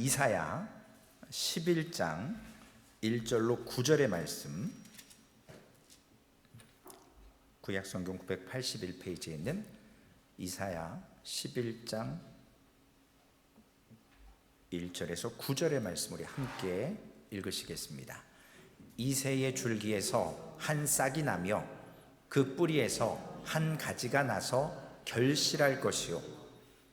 이사야 11장 1절로 9절의 말씀, 구약성경 981페이지에 있는 이사야 11장 1절에서 9절의 말씀 우리 함께 읽으시겠습니다. 이새의 줄기에서 한 싹이 나며 그 뿌리에서 한 가지가 나서 결실할 것이요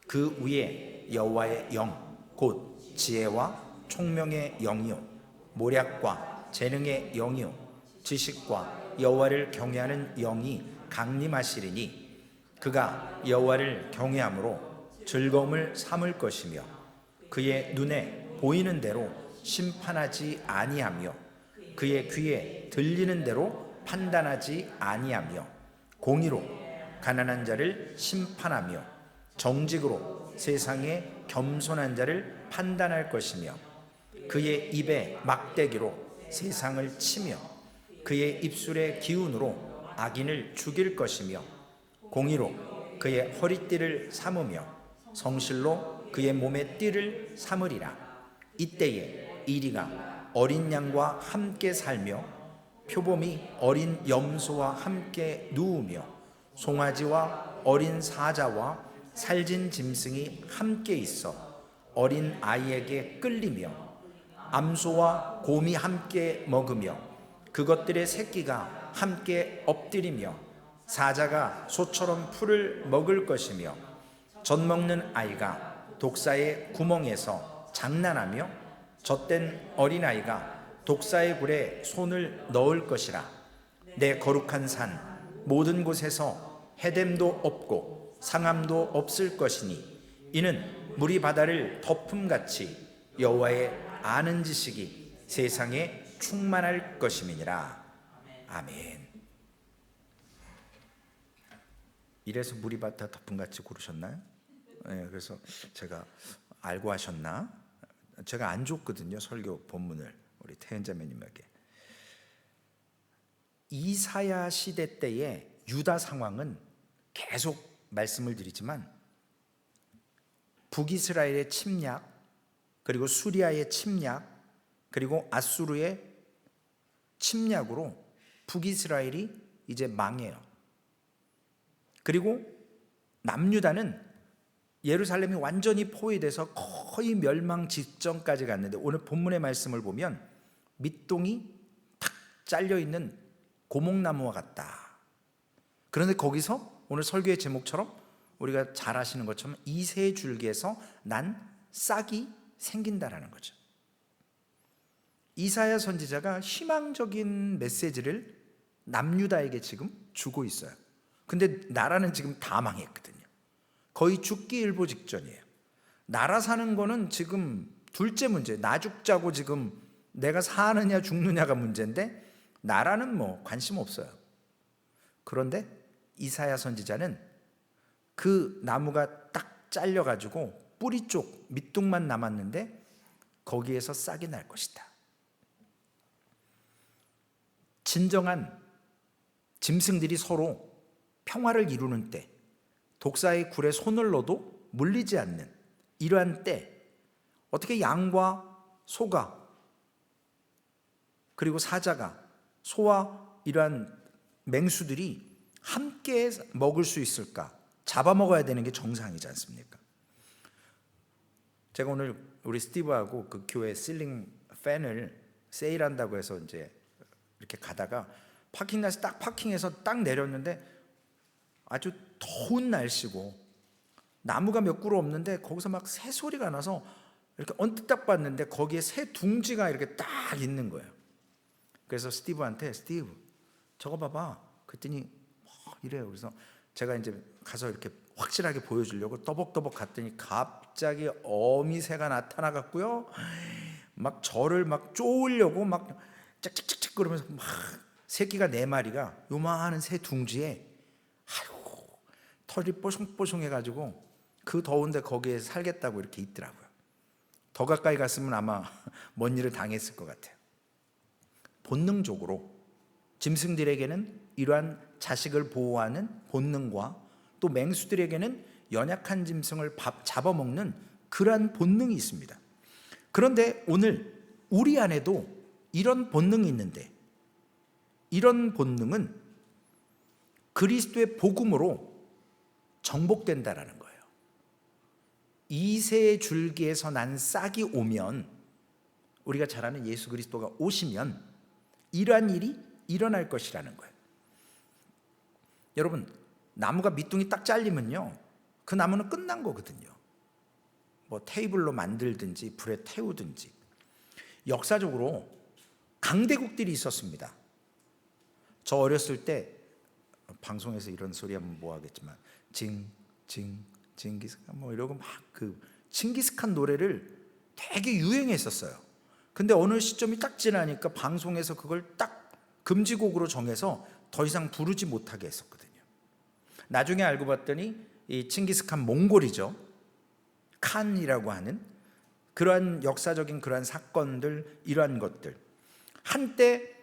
그 위에 여호와의 영 곧 지혜와 총명의 영이요 모략과 재능의 영이요 지식과 여호와를 경외하는 영이 강림하시리니 그가 여호와를 경외함으로 즐거움을 삼을 것이며 그의 눈에 보이는 대로 심판하지 아니하며 그의 귀에 들리는 대로 판단하지 아니하며 공의로 가난한 자를 심판하며 정직으로 세상의 겸손한 자를 판단할 것이며 그의 입에 막대기로 세상을 치며 그의 입술의 기운으로 악인을 죽일 것이며 공의로 그의 허리띠를 삼으며 성실로 그의 몸의 띠를 삼으리라. 이때에 이리가 어린 양과 함께 살며 표범이 어린 염소와 함께 누우며 송아지와 어린 사자와 살진 짐승이 함께 있어 어린 아이에게 끌리며 암소와 곰이 함께 먹으며 그것들의 새끼가 함께 엎드리며 사자가 소처럼 풀을 먹을 것이며 젖먹는 아이가 독사의 구멍에서 장난하며 젖된 어린아이가 독사의 굴에 손을 넣을 것이라. 내 거룩한 산 모든 곳에서 해됨도 없고 상함도 없을 것이니 이는 물이 바다를 덮음같이 여호와의 아는 지식이 세상에 충만할 것임이니라. 아멘. 이래서 물이 바다 덮음같이 고르셨나요? 네, 그래서 제가 알고 하셨나? 제가 안 줬거든요, 설교 본문을 우리 태연자매님에게. 이사야 시대 때의 유다 상황은 계속 말씀을 드리지만 북이스라엘의 침략, 그리고 수리아의 침략, 그리고 아수르의 침략으로 북이스라엘이 이제 망해요. 그리고 남유다는 예루살렘이 완전히 포위돼서 거의 멸망 직전까지 갔는데 오늘 본문의 말씀을 보면 밑동이 탁 잘려있는 고목나무와 같다. 그런데 거기서 오늘 설교의 제목처럼 우리가 잘 아시는 것처럼 이새의 줄기에서 난 싹이 생긴다라는 거죠. 이사야 선지자가 희망적인 메시지를 남유다에게 지금 주고 있어요. 근데 나라는 지금 다 망했거든요. 거의 죽기 일보 직전이에요. 나라 사는 거는 지금 둘째 문제, 나 죽자고 지금 내가 사느냐 죽느냐가 문제인데 나라는 뭐 관심 없어요. 그런데 이사야 선지자는 그 나무가 딱 잘려가지고 뿌리 쪽 밑둥만 남았는데 거기에서 싹이 날 것이다. 진정한 짐승들이 서로 평화를 이루는 때, 독사의 굴에 손을 넣어도 물리지 않는 이러한 때, 어떻게 양과 소가 그리고 사자가 소와 이러한 맹수들이 함께 먹을 수 있을까? 잡아먹어야 되는 게 정상이지 않습니까? 제가 오늘 우리 스티브하고 그 교회 실링 팬을 세일한다고 해서 이제 이렇게 가다가 파킹plat에 딱 파킹해서 딱 내렸는데 아주 더운 날씨고 나무가 몇 그루 없는데 거기서 막 새 소리가 나서 이렇게 언뜻 딱 봤는데 거기에 새 둥지가 이렇게 딱 있는 거예요. 그래서 스티브한테 스티브 저거 봐봐. 그랬더니 이래요. 그래서 제가 이제 가서 이렇게 확실하게 보여주려고 떠벅떠벅 갔더니 갑자기 어미새가 나타나 갖고요. 막 저를 막 쪼으려고 막 짝짝짝짝 그러면서 막 새끼가 4마리가 요만한 새 둥지에 아이고 털이 뽀송뽀송해 가지고 그 더운데 거기에 살겠다고 이렇게 있더라고요. 더 가까이 갔으면 아마 뭔 일을 당했을 것 같아요. 본능적으로 짐승들에게는 이러한 자식을 보호하는 본능과 또 맹수들에게는 연약한 짐승을 잡아먹는 그러한 본능이 있습니다. 그런데 오늘 우리 안에도 이런 본능이 있는데, 이런 본능은 그리스도의 복음으로 정복된다라는 거예요. 이새의 줄기에서 난 싹이 오면, 우리가 잘 아는 예수 그리스도가 오시면 이러한 일이 일어날 것이라는 거예요. 여러분, 나무가 밑둥이 딱 잘리면요, 그 나무는 끝난 거거든요. 뭐 테이블로 만들든지 불에 태우든지. 역사적으로 강대국들이 있었습니다. 저 어렸을 때 방송에서 이런 소리 하면 뭐 하겠지만 징기스칸 뭐 이러고 막 그 칭기스칸 노래를 되게 유행했었어요. 근데 어느 시점이 딱 지나니까 방송에서 그걸 딱 금지곡으로 정해서 더 이상 부르지 못하게 했었거든요. 나중에 알고 봤더니 이 칭기스칸 몽골이죠. 칸이라고 하는 그러한 역사적인 그러한 사건들, 이러한 것들, 한때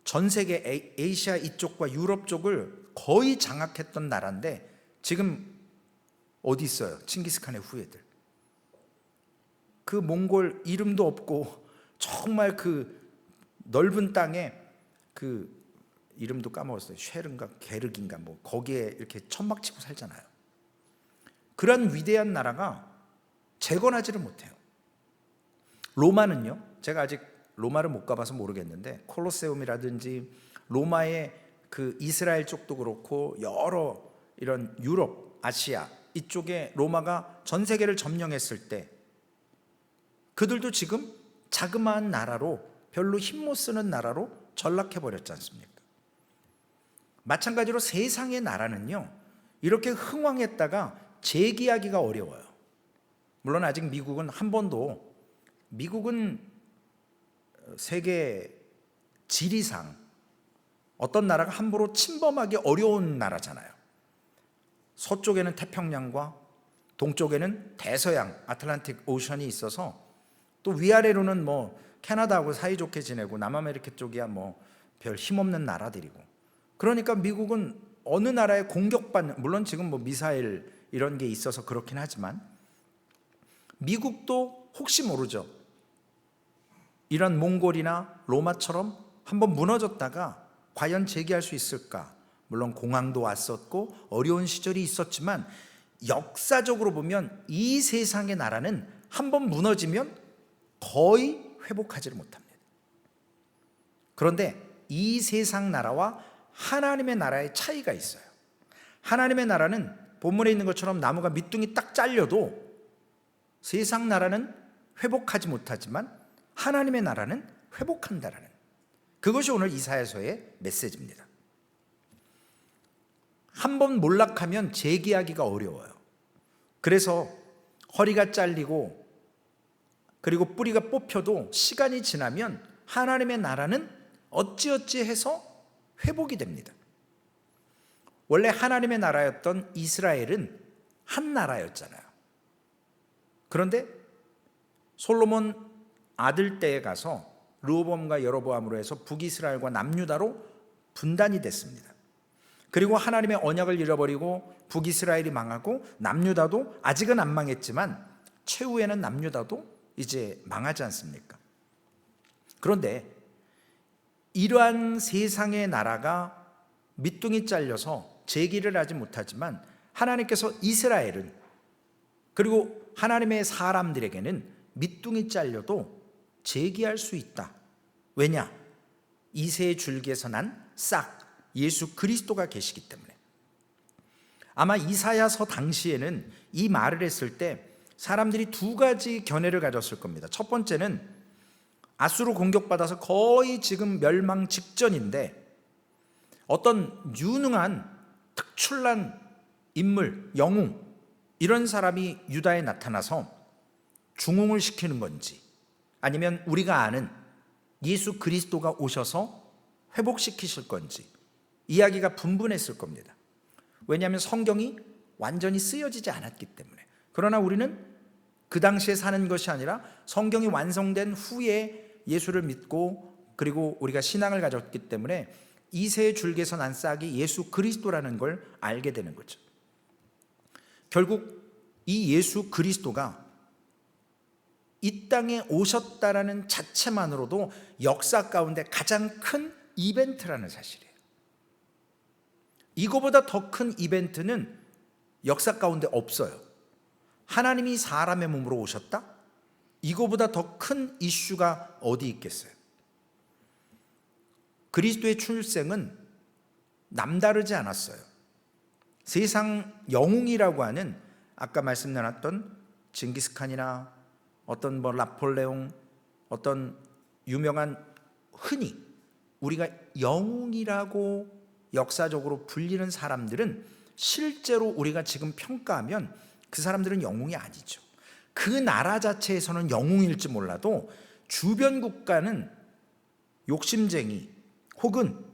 전 세계 아시아 이쪽과 유럽 쪽을 거의 장악했던 나라인데 지금 어디 있어요? 칭기스칸의 후예들. 그 몽골 이름도 없고 정말 그 넓은 땅에 그 이름도 까먹었어요. 쉐른가 게르긴가 뭐 거기에 이렇게 천막 치고 살잖아요. 그런 위대한 나라가 재건하지를 못해요. 로마는요, 제가 아직 로마를 못 가봐서 모르겠는데 콜로세움이라든지 로마의 그 이스라엘 쪽도 그렇고 여러 이런 유럽, 아시아 이쪽에 로마가 전 세계를 점령했을 때 그들도 지금 자그마한 나라로, 별로 힘 못 쓰는 나라로 전락해버렸지 않습니까? 마찬가지로 세상의 나라는요, 이렇게 흥왕했다가 재기하기가 어려워요. 물론 아직 미국은 한 번도, 미국은 세계 지리상 어떤 나라가 함부로 침범하기 어려운 나라잖아요. 서쪽에는 태평양과 동쪽에는 대서양, 아틀란틱 오션이 있어서, 또 위아래로는 뭐 캐나다하고 사이좋게 지내고 남아메리카 쪽이야 뭐 별 힘없는 나라들이고, 그러니까 미국은 어느 나라에 공격받는, 물론 지금 뭐 미사일 이런 게 있어서 그렇긴 하지만 미국도 혹시 모르죠. 이런 몽골이나 로마처럼 한번 무너졌다가 과연 재기할 수 있을까? 물론 공항도 왔었고 어려운 시절이 있었지만 역사적으로 보면 이 세상의 나라는 한번 무너지면 거의 회복하지를 못합니다. 그런데 이 세상 나라와 하나님의 나라의 차이가 있어요. 하나님의 나라는 본문에 있는 것처럼 나무가 밑둥이 딱 잘려도 세상 나라는 회복하지 못하지만 하나님의 나라는 회복한다라는, 그것이 오늘 이사야서의 메시지입니다. 한번 몰락하면 재기하기가 어려워요. 그래서 허리가 잘리고 그리고 뿌리가 뽑혀도 시간이 지나면 하나님의 나라는 어찌어찌 해서 회복이 됩니다. 원래 하나님의 나라였던 이스라엘은 한 나라였잖아요. 그런데 솔로몬 아들 때에 가서 르호보암과 여로보암으로 해서 북이스라엘과 남유다로 분단이 됐습니다. 그리고 하나님의 언약을 잃어버리고 북이스라엘이 망하고 남유다도 아직은 안 망했지만 최후에는 남유다도 이제 망하지 않습니까? 그런데 이러한 세상의 나라가 밑둥이 잘려서 재기를 하지 못하지만 하나님께서 이스라엘은, 그리고 하나님의 사람들에게는 밑둥이 잘려도 재기할 수 있다. 왜냐? 이새의 줄기에서 난 싹, 예수 그리스도가 계시기 때문에. 아마 이사야서 당시에는 이 말을 했을 때 사람들이 두 가지 견해를 가졌을 겁니다. 첫 번째는 아수로 공격받아서 거의 지금 멸망 직전인데 어떤 유능한 특출난 인물, 영웅, 이런 사람이 유다에 나타나서 중흥을 시키는 건지, 아니면 우리가 아는 예수 그리스도가 오셔서 회복시키실 건지 이야기가 분분했을 겁니다. 왜냐하면 성경이 완전히 쓰여지지 않았기 때문에. 그러나 우리는 그 당시에 사는 것이 아니라 성경이 완성된 후에 예수를 믿고 그리고 우리가 신앙을 가졌기 때문에 이새의 줄기에서 난 싹이 예수 그리스도라는 걸 알게 되는 거죠. 결국 이 예수 그리스도가 이 땅에 오셨다라는 자체만으로도 역사 가운데 가장 큰 이벤트라는 사실이에요. 이거보다 더 큰 이벤트는 역사 가운데 없어요. 하나님이 사람의 몸으로 오셨다? 이거보다 더 큰 이슈가 어디 있겠어요? 그리스도의 출생은 남다르지 않았어요. 세상 영웅이라고 하는 아까 말씀 나눴던 징기스칸이나 어떤 나폴레옹, 어떤 유명한 흔히 우리가 영웅이라고 역사적으로 불리는 사람들은 실제로 우리가 지금 평가하면 그 사람들은 영웅이 아니죠. 그 나라 자체에서는 영웅일지 몰라도 주변 국가는 욕심쟁이 혹은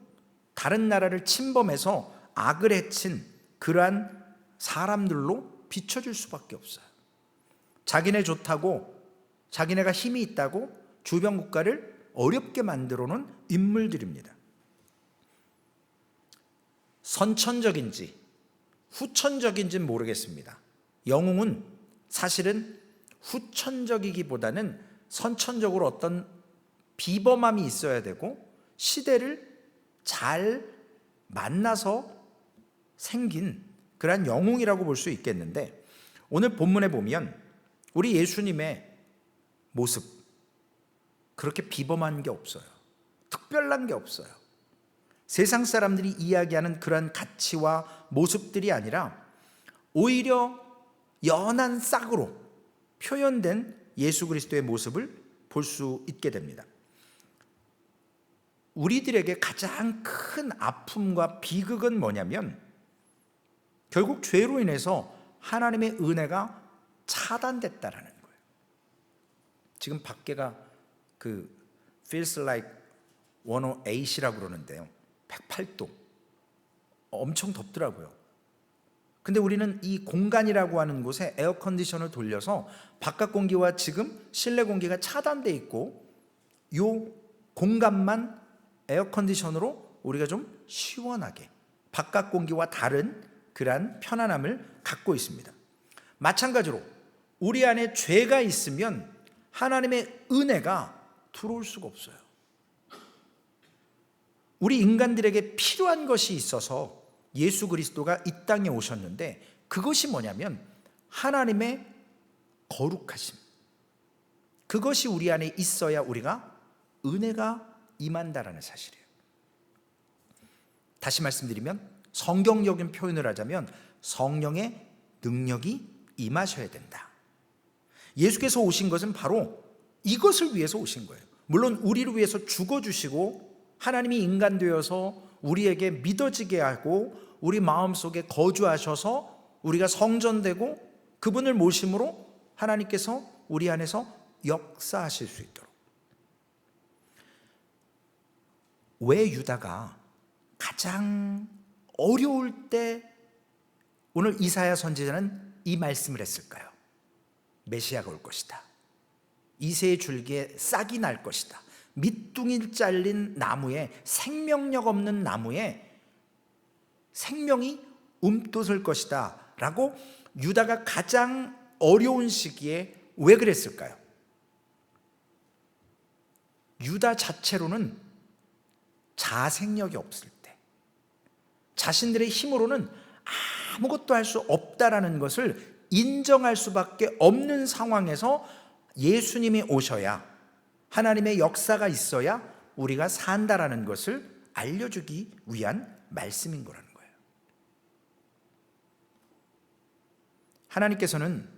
다른 나라를 침범해서 악을 해친 그러한 사람들로 비춰질 수밖에 없어요. 자기네 좋다고, 자기네가 힘이 있다고 주변 국가를 어렵게 만들어 놓은 인물들입니다. 선천적인지 후천적인지는 모르겠습니다. 영웅은 사실은 후천적이기보다는 선천적으로 어떤 비범함이 있어야 되고 시대를 잘 만나서 생긴 그런 영웅이라고 볼 수 있겠는데, 오늘 본문에 보면 우리 예수님의 모습 그렇게 비범한 게 없어요. 특별한 게 없어요. 세상 사람들이 이야기하는 그런 가치와 모습들이 아니라 오히려 연한 싹으로 표현된 예수 그리스도의 모습을 볼 수 있게 됩니다. 우리들에게 가장 큰 아픔과 비극은 뭐냐면 결국 죄로 인해서 하나님의 은혜가 차단됐다라는 거예요. 지금 밖에가 그 feels like 108이라고 그러는데요. 108도. 엄청 덥더라고요. 근데 우리는 이 공간이라고 하는 곳에 에어컨디션을 돌려서 바깥 공기와 지금 실내 공기가 차단돼 있고 이 공간만 에어컨디션으로 우리가 좀 시원하게 바깥 공기와 다른 그러한 편안함을 갖고 있습니다. 마찬가지로 우리 안에 죄가 있으면 하나님의 은혜가 들어올 수가 없어요. 우리 인간들에게 필요한 것이 있어서 예수 그리스도가 이 땅에 오셨는데 그것이 뭐냐면 하나님의 거룩하심, 그것이 우리 안에 있어야 우리가 은혜가 임한다라는 사실이에요. 다시 말씀드리면 성경적인 표현을 하자면 성령의 능력이 임하셔야 된다. 예수께서 오신 것은 바로 이것을 위해서 오신 거예요. 물론 우리를 위해서 죽어주시고 하나님이 인간 되어서 우리에게 믿어지게 하고 우리 마음속에 거주하셔서 우리가 성전되고 그분을 모심으로 하나님께서 우리 안에서 역사하실 수 있도록. 왜 유다가 가장 어려울 때 오늘 이사야 선지자는 이 말씀을 했을까요? 메시아가 올 것이다. 이새의 줄기에 싹이 날 것이다. 밑둥이 잘린 나무에, 생명력 없는 나무에 생명이 움돋을 것이다 라고 유다가 가장 어려운 시기에 왜 그랬을까요? 유다 자체로는 자생력이 없을 때, 자신들의 힘으로는 아무것도 할 수 없다라는 것을 인정할 수밖에 없는 상황에서 예수님이 오셔야, 하나님의 역사가 있어야 우리가 산다라는 것을 알려주기 위한 말씀인 거라는 거예요. 하나님께서는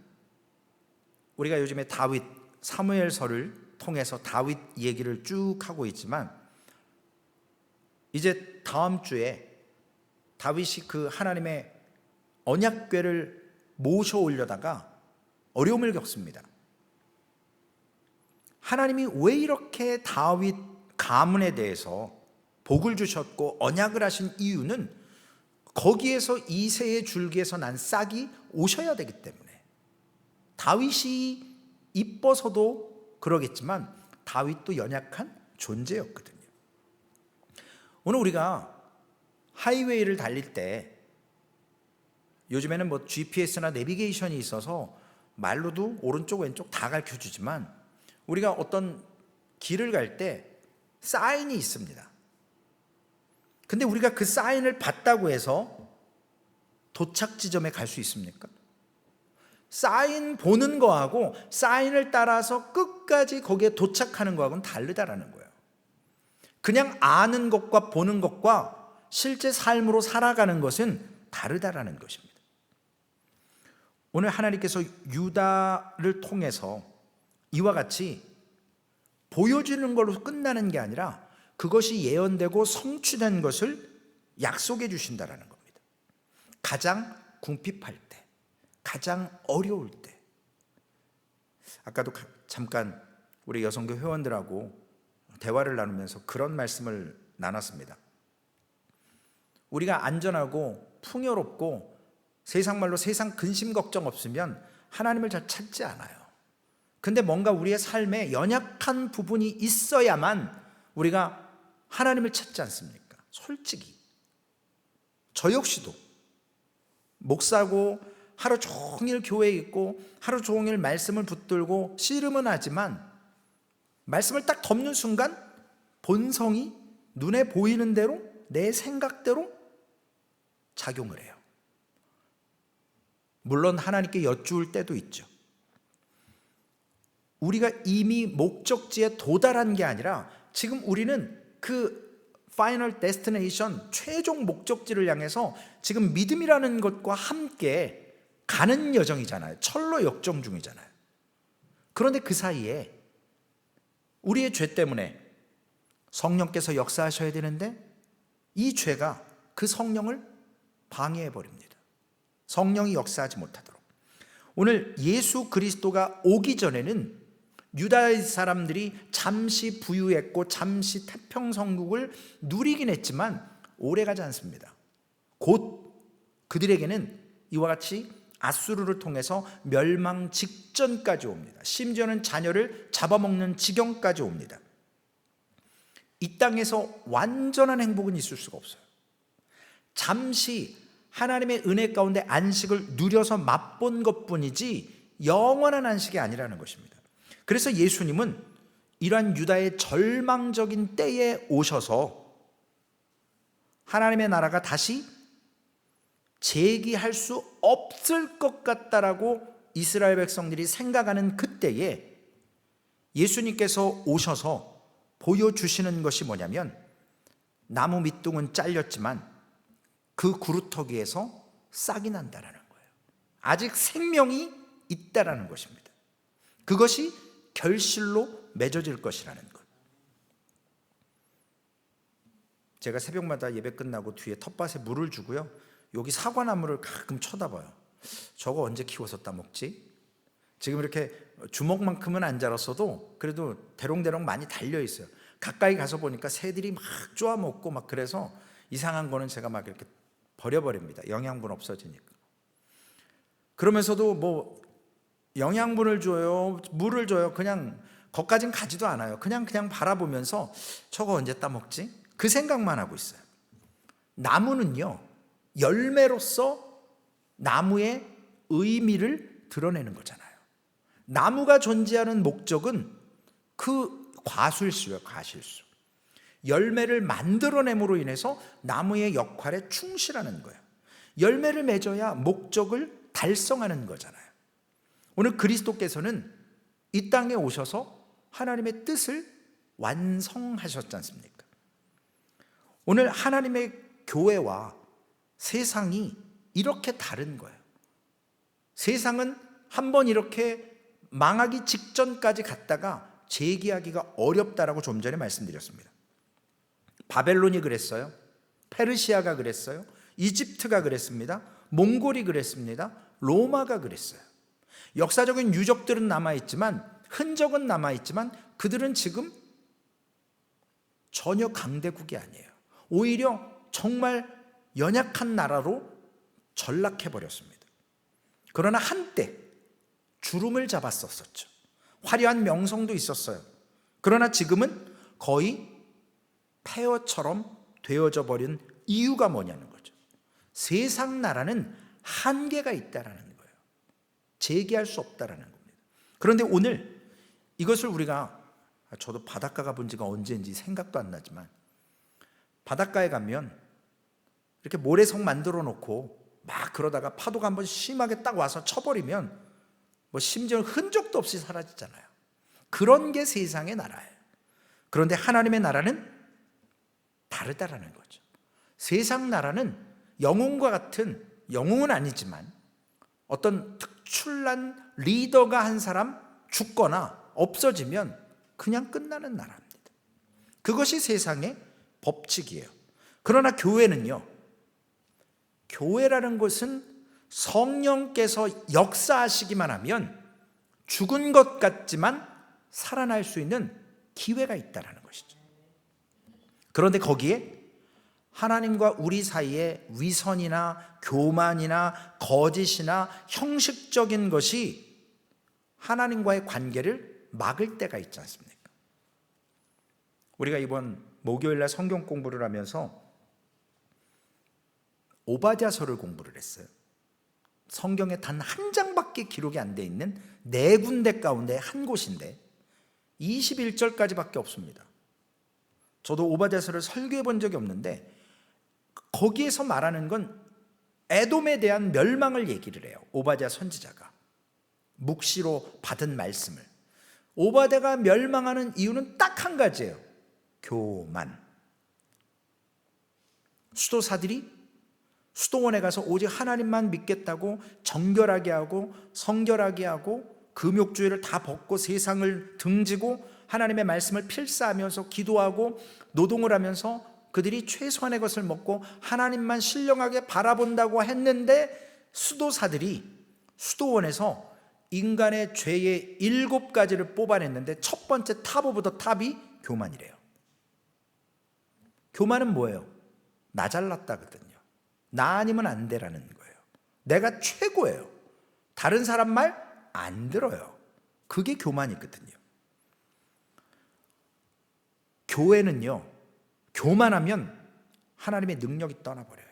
우리가 요즘에 다윗, 사무엘서를 통해서 다윗 얘기를 쭉 하고 있지만 이제 다음 주에 다윗이 그 하나님의 언약궤를 모셔 올려다가 어려움을 겪습니다. 하나님이 왜 이렇게 다윗 가문에 대해서 복을 주셨고 언약을 하신 이유는 거기에서 이새의 줄기에서 난 싹이 오셔야 되기 때문에, 다윗이 이뻐서도 그러겠지만 다윗도 연약한 존재였거든요. 오늘 우리가 하이웨이를 달릴 때 요즘에는 뭐 GPS나 내비게이션이 있어서 말로도 오른쪽 왼쪽 다 가르쳐주지만 우리가 어떤 길을 갈 때 사인이 있습니다. 근데 우리가 그 사인을 봤다고 해서 도착 지점에 갈 수 있습니까? 사인 보는 거하고 사인을 따라서 끝까지 거기에 도착하는 거하고는 다르다라는 거예요. 그냥 아는 것과 보는 것과 실제 삶으로 살아가는 것은 다르다라는 것입니다. 오늘 하나님께서 유다를 통해서 이와 같이 보여주는 걸로 끝나는 게 아니라 그것이 예언되고 성취된 것을 약속해 주신다라는 겁니다. 가장 궁핍할 때, 가장 어려울 때. 아까도 잠깐 우리 여성교 회원들하고 대화를 나누면서 그런 말씀을 나눴습니다. 우리가 안전하고 풍요롭고 세상 말로 세상 근심 걱정 없으면 하나님을 잘 찾지 않아요. 근데 뭔가 우리의 삶에 연약한 부분이 있어야만 우리가 하나님을 찾지 않습니까? 솔직히 저 역시도 목사고 하루 종일 교회에 있고 하루 종일 말씀을 붙들고 씨름은 하지만 말씀을 딱 덮는 순간 본성이 눈에 보이는 대로 내 생각대로 작용을 해요. 물론 하나님께 여쭈을 때도 있죠. 우리가 이미 목적지에 도달한 게 아니라 지금 우리는 그 파이널 데스티네이션, 최종 목적지를 향해서 지금 믿음이라는 것과 함께 가는 여정이잖아요. 철로 역정 중이잖아요. 그런데 그 사이에 우리의 죄 때문에 성령께서 역사하셔야 되는데 이 죄가 그 성령을 방해해 버립니다. 성령이 역사하지 못하도록. 오늘 예수 그리스도가 오기 전에는 유다의 사람들이 잠시 부유했고 잠시 태평성국을 누리긴 했지만 오래가지 않습니다. 곧 그들에게는 이와 같이 아수르를 통해서 멸망 직전까지 옵니다. 심지어는 자녀를 잡아먹는 지경까지 옵니다. 이 땅에서 완전한 행복은 있을 수가 없어요. 잠시 하나님의 은혜 가운데 안식을 누려서 맛본 것뿐이지 영원한 안식이 아니라는 것입니다. 그래서 예수님은 이러한 유다의 절망적인 때에 오셔서 하나님의 나라가 다시 재기할 수 없을 것 같다라고 이스라엘 백성들이 생각하는 그때에 예수님께서 오셔서 보여주시는 것이 뭐냐면 나무 밑둥은 잘렸지만 그 구루터기에서 싹이 난다라는 거예요. 아직 생명이 있다라는 것입니다. 그것이 결실로 맺어질 것이라는 것. 제가 새벽마다 예배 끝나고 뒤에 텃밭에 물을 주고요. 여기 사과나무를 가끔 쳐다봐요. 저거 언제 키워서 따먹지? 지금 이렇게 주먹만큼은 안 자랐어도 그래도 대롱대롱 많이 달려 있어요. 가까이 가서 보니까 새들이 막 쪼아먹고 막 그래서 이상한 거는 제가 막 이렇게 버려버립니다. 영양분 없어지니까. 그러면서도 뭐 영양분을 줘요, 물을 줘요. 그냥 거기까진 가지도 않아요. 그냥 바라보면서 저거 언제 따먹지? 그 생각만 하고 있어요. 나무는요, 열매로서 나무의 의미를 드러내는 거잖아요. 나무가 존재하는 목적은 그 과실수예요, 과실수. 열매를 만들어냄으로 인해서 나무의 역할에 충실하는 거예요. 열매를 맺어야 목적을 달성하는 거잖아요. 오늘 그리스도께서는 이 땅에 오셔서 하나님의 뜻을 완성하셨지 않습니까? 오늘 하나님의 교회와 세상이 이렇게 다른 거예요. 세상은 한번 이렇게 망하기 직전까지 갔다가 재기하기가 어렵다라고 좀 전에 말씀드렸습니다. 바벨론이 그랬어요. 페르시아가 그랬어요. 이집트가 그랬습니다. 몽골이 그랬습니다. 로마가 그랬어요. 역사적인 유적들은 남아있지만, 흔적은 남아있지만 그들은 지금 전혀 강대국이 아니에요. 오히려 정말 연약한 나라로 전락해버렸습니다. 그러나 한때 주름을 잡았었죠. 화려한 명성도 있었어요. 그러나 지금은 거의 폐허처럼 되어져 버린 이유가 뭐냐는 거죠. 세상 나라는 한계가 있다라는 거예요. 재기할 수 없다라는 겁니다. 그런데 오늘 이것을 우리가, 저도 바닷가 가본 지가 언제인지 생각도 안 나지만, 바닷가에 가면 이렇게 모래성 만들어 놓고 막 그러다가 파도가 한번 심하게 딱 와서 쳐버리면 뭐 심지어 흔적도 없이 사라지잖아요. 그런 게 세상의 나라예요. 그런데 하나님의 나라는 다르다라는 거죠. 세상 나라는 영웅과 같은, 영웅은 아니지만 어떤 특출난 리더가 한 사람 죽거나 없어지면 그냥 끝나는 나라입니다. 그것이 세상의 법칙이에요. 그러나 교회는요, 교회라는 것은 성령께서 역사하시기만 하면 죽은 것 같지만 살아날 수 있는 기회가 있다는 것이죠. 그런데 거기에 하나님과 우리 사이에 위선이나 교만이나 거짓이나 형식적인 것이 하나님과의 관계를 막을 때가 있지 않습니까? 우리가 이번 목요일날 성경 공부를 하면서 오바댜서를 공부를 했어요. 성경에 단 한 장밖에 기록이 안 돼 있는 네 군데 가운데 한 곳인데 21절까지밖에 없습니다. 저도 오바댜서를 설교해 본 적이 없는데 거기에서 말하는 건 에돔에 대한 멸망을 얘기를 해요. 오바댜 선지자가 묵시로 받은 말씀을. 오바댜가 멸망하는 이유는 딱 한 가지예요. 교만. 수도사들이 수도원에 가서 오직 하나님만 믿겠다고 정결하게 하고 성결하게 하고 금욕주의를 다 벗고 세상을 등지고 하나님의 말씀을 필사하면서 기도하고 노동을 하면서 그들이 최소한의 것을 먹고 하나님만 신령하게 바라본다고 했는데, 수도사들이 수도원에서 인간의 죄의 7가지를 뽑아냈는데 첫 번째 탑 오브 더 탑이 교만이래요. 교만은 뭐예요? 나 잘났다거든요. 나 아니면 안 되라는 거예요. 내가 최고예요. 다른 사람 말 안 들어요. 그게 교만이거든요. 교회는요, 교만하면 하나님의 능력이 떠나버려요.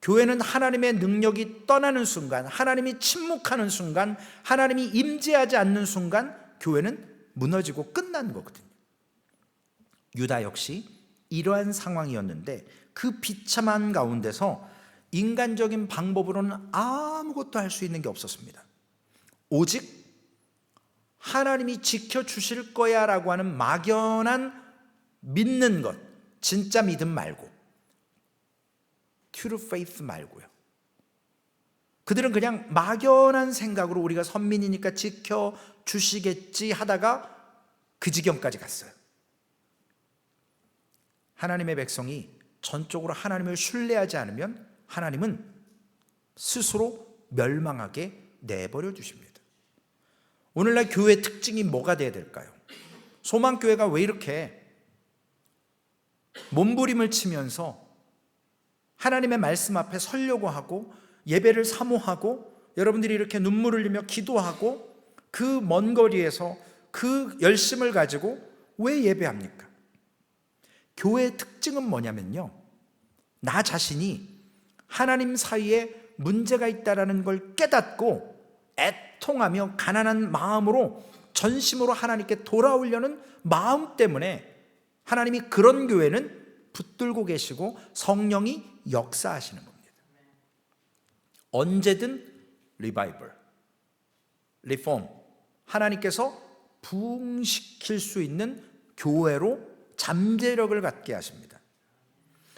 교회는 하나님의 능력이 떠나는 순간, 하나님이 침묵하는 순간, 하나님이 임재하지 않는 순간 교회는 무너지고 끝나는 거거든요. 유다 역시 이러한 상황이었는데 그 비참한 가운데서 인간적인 방법으로는 아무것도 할 수 있는 게 없었습니다. 오직 하나님이 지켜주실 거야 라고 하는 막연한 믿는 것, 진짜 믿음 말고, true faith 말고요. 그들은 그냥 막연한 생각으로 우리가 선민이니까 지켜주시겠지 하다가 그 지경까지 갔어요. 하나님의 백성이 전적으로 하나님을 신뢰하지 않으면 하나님은 스스로 멸망하게 내버려 주십니다. 오늘날 교회의 특징이 뭐가 돼야 될까요? 소망교회가 왜 이렇게 몸부림을 치면서 하나님의 말씀 앞에 서려고 하고 예배를 사모하고 여러분들이 이렇게 눈물을 흘리며 기도하고 그 먼 거리에서 그 열심을 가지고 왜 예배합니까? 교회의 특징은 뭐냐면요, 나 자신이 하나님 사이에 문제가 있다는 걸 깨닫고 애통하며 가난한 마음으로 전심으로 하나님께 돌아오려는 마음 때문에 하나님이 그런 교회는 붙들고 계시고 성령이 역사하시는 겁니다. 언제든 리바이벌, 리폼, 하나님께서 부흥시킬 수 있는 교회로 잠재력을 갖게 하십니다.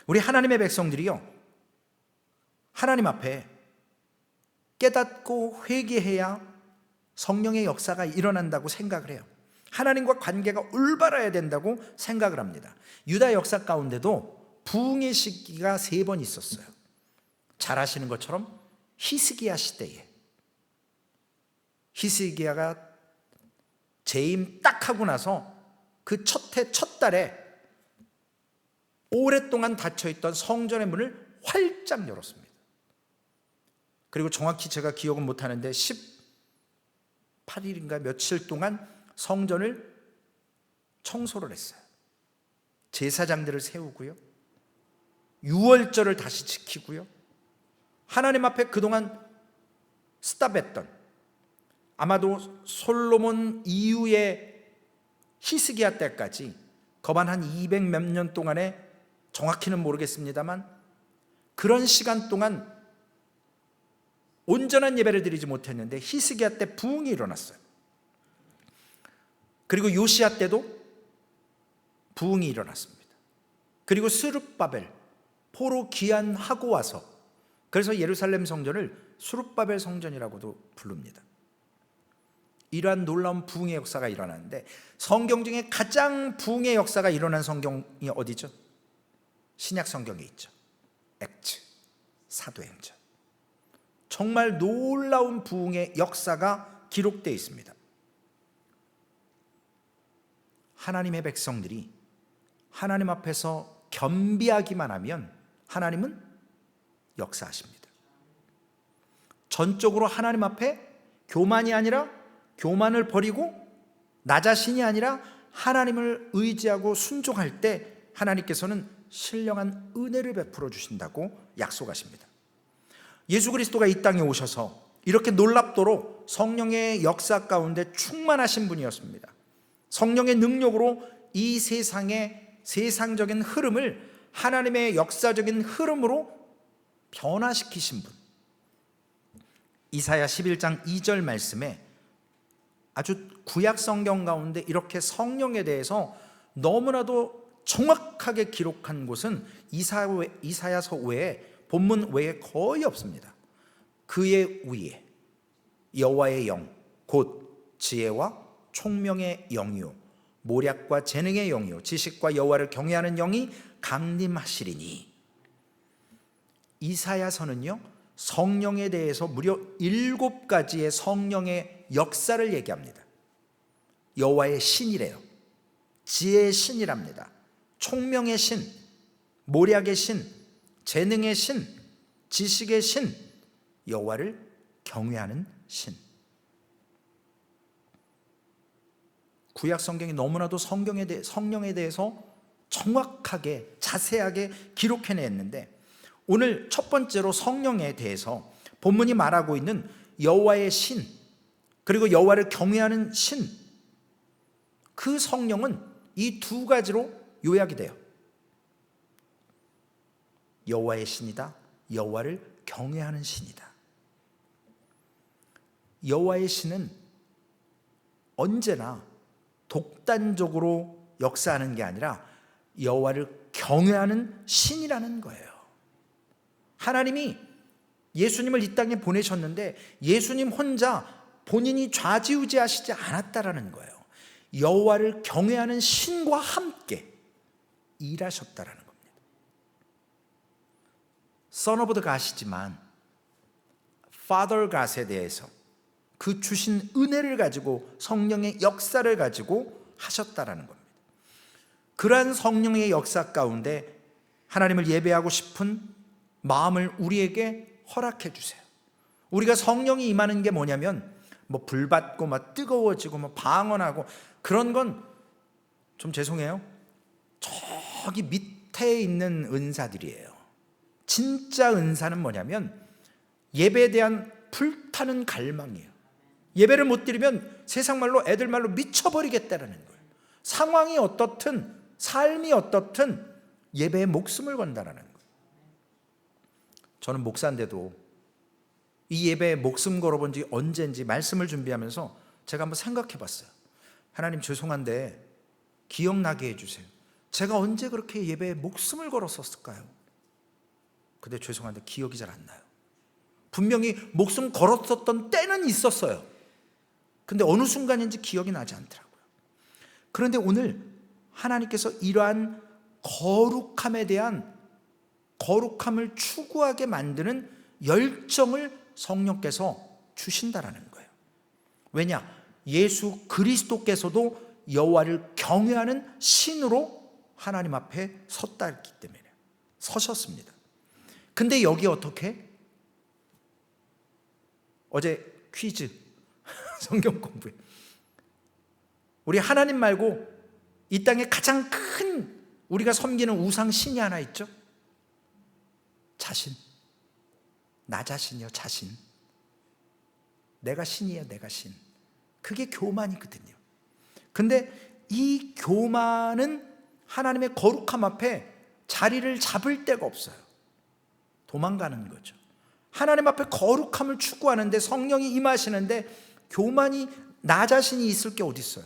우리 하나님의 백성들이요, 하나님 앞에 깨닫고 회개해야 성령의 역사가 일어난다고 생각을 해요. 하나님과 관계가 올바라야 된다고 생각을 합니다. 유다 역사 가운데도 부흥의 시기가 3번 있었어요. 잘 아시는 것처럼 히스기야 시대에, 히스기야가 재임 딱 하고 나서 그 첫 해 첫 달에 오랫동안 닫혀있던 성전의 문을 활짝 열었습니다. 그리고 정확히 제가 기억은 못하는데 18일인가 며칠 동안 성전을 청소를 했어요. 제사장들을 세우고요, 유월절을 다시 지키고요, 하나님 앞에 그동안 스탑했던, 아마도 솔로몬 이후의 히스기야 때까지 거반 한 200 몇 년 동안에, 정확히는 모르겠습니다만 그런 시간 동안 온전한 예배를 드리지 못했는데 히스기야 때 부흥이 일어났어요. 그리고 요시야 때도 부흥이 일어났습니다. 그리고 스룹바벨 포로 귀환하고 와서, 그래서 예루살렘 성전을 스룹바벨 성전이라고도 부릅니다. 이러한 놀라운 부흥의 역사가 일어나는데, 성경 중에 가장 부흥의 역사가 일어난 성경이 어디죠? 신약 성경에 있죠. 액츠, 사도행전. 정말 놀라운 부흥의 역사가 기록되어 있습니다. 하나님의 백성들이 하나님 앞에서 겸비하기만 하면 하나님은 역사하십니다. 전적으로 하나님 앞에 교만이 아니라, 교만을 버리고 나 자신이 아니라 하나님을 의지하고 순종할 때 하나님께서는 신령한 은혜를 베풀어 주신다고 약속하십니다. 예수 그리스도가 이 땅에 오셔서 이렇게 놀랍도록 성령의 역사 가운데 충만하신 분이었습니다. 성령의 능력으로 이 세상의 세상적인 흐름을 하나님의 역사적인 흐름으로 변화시키신 분. 이사야 11장 2절 말씀에 아주 구약 성경 가운데 이렇게 성령에 대해서 너무나도 정확하게 기록한 곳은 이사야서 외에, 본문 외에 거의 없습니다. 그의 위에 여호와의 영, 곧 지혜와 총명의 영이요 모략과 재능의 영이요 지식과 여호와를 경외하는 영이 강림하시리니. 이사야서는요, 성령에 대해서 무려 7가지의 성령의 역사를 얘기합니다. 여호와의 신이래요. 지혜의 신이랍니다. 총명의 신, 모략의 신, 재능의 신, 지식의 신, 여호와를 경외하는 신. 구약 성경이 너무나도 성령에 대해서 정확하게 자세하게 기록해냈는데, 오늘 첫 번째로 성령에 대해서 본문이 말하고 있는 여호와의 신, 그리고 여호와를 경외하는 신, 그 성령은 이 2가지로 요약이 돼요. 여호와의 신이다, 여호와를 경외하는 신이다. 여호와의 신은 언제나 독단적으로 역사하는 게 아니라 여호와를 경외하는 신이라는 거예요. 하나님이 예수님을 이 땅에 보내셨는데 예수님 혼자 본인이 좌지우지하시지 않았다라는 거예요. 여호와를 경외하는 신과 함께 일하셨다라는 겁니다. Son of the God이지만 Father God에 대해서 그 주신 은혜를 가지고 성령의 역사를 가지고 하셨다라는 겁니다. 그러한 성령의 역사 가운데 하나님을 예배하고 싶은 마음을 우리에게 허락해 주세요. 우리가 성령이 임하는 게 뭐냐면 뭐 불받고 막 뜨거워지고 뭐 방언하고 그런 건 좀 죄송해요. 저기 밑에 있는 은사들이에요. 진짜 은사는 뭐냐면 예배에 대한 불타는 갈망이에요. 예배를 못 드리면 세상 말로 애들 말로 미쳐버리겠다라는 거예요. 상황이 어떻든 삶이 어떻든 예배에 목숨을 건다라는 거예요. 저는 목사인데도 이 예배에 목숨 걸어본 지 언제인지 말씀을 준비하면서 제가 한번 생각해 봤어요. 하나님 죄송한데 기억나게 해주세요. 제가 언제 그렇게 예배에 목숨을 걸었었을까요? 근데 죄송한데 기억이 잘 안 나요. 분명히 목숨 걸었었던 때는 있었어요. 근데 어느 순간인지 기억이 나지 않더라고요. 그런데 오늘 하나님께서 이러한 거룩함에 대한 거룩함을 추구하게 만드는 열정을 성령께서 주신다라는 거예요. 왜냐? 예수 그리스도께서도 여호와를 경외하는 신으로 하나님 앞에 섰다 했기 때문에 서셨습니다. 근데 여기 어떻게? 어제 퀴즈 성경 공부에 우리 하나님 말고 이 땅에 가장 큰 우리가 섬기는 우상 신이 하나 있죠? 자신. 나 자신이요, 자신. 내가 신이에요, 내가 신. 그게 교만이거든요. 근데 이 교만은 하나님의 거룩함 앞에 자리를 잡을 데가 없어요. 도망가는 거죠. 하나님 앞에 거룩함을 추구하는데, 성령이 임하시는데 교만이, 나 자신이 있을 게 어디 있어요.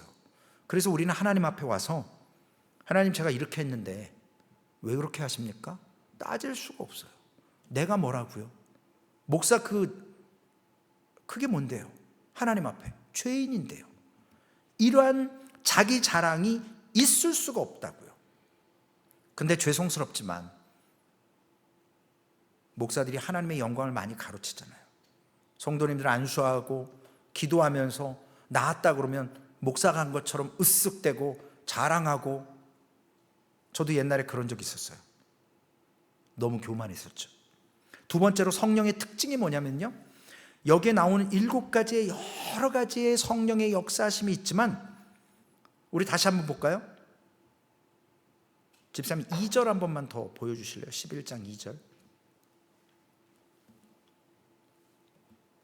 그래서 우리는 하나님 앞에 와서, 하나님 제가 이렇게 했는데 왜 그렇게 하십니까? 따질 수가 없어요. 내가 뭐라고요? 목사 그게 뭔데요? 하나님 앞에 죄인인데요. 이러한 자기 자랑이 있을 수가 없다고요. 근데 죄송스럽지만 목사들이 하나님의 영광을 많이 가로치잖아요. 성도님들 안수하고 기도하면서 나았다 그러면 목사가 한 것처럼 으쓱대고 자랑하고. 저도 옛날에 그런 적이 있었어요. 너무 교만했었죠. 두 번째로 성령의 특징이 뭐냐면요, 여기에 나오는 7가지의 여러 가지의 성령의 역사하심이 있지만, 우리 다시 한번 볼까요? 집사님 2절 한 번만 더 보여주실래요? 11장 2절.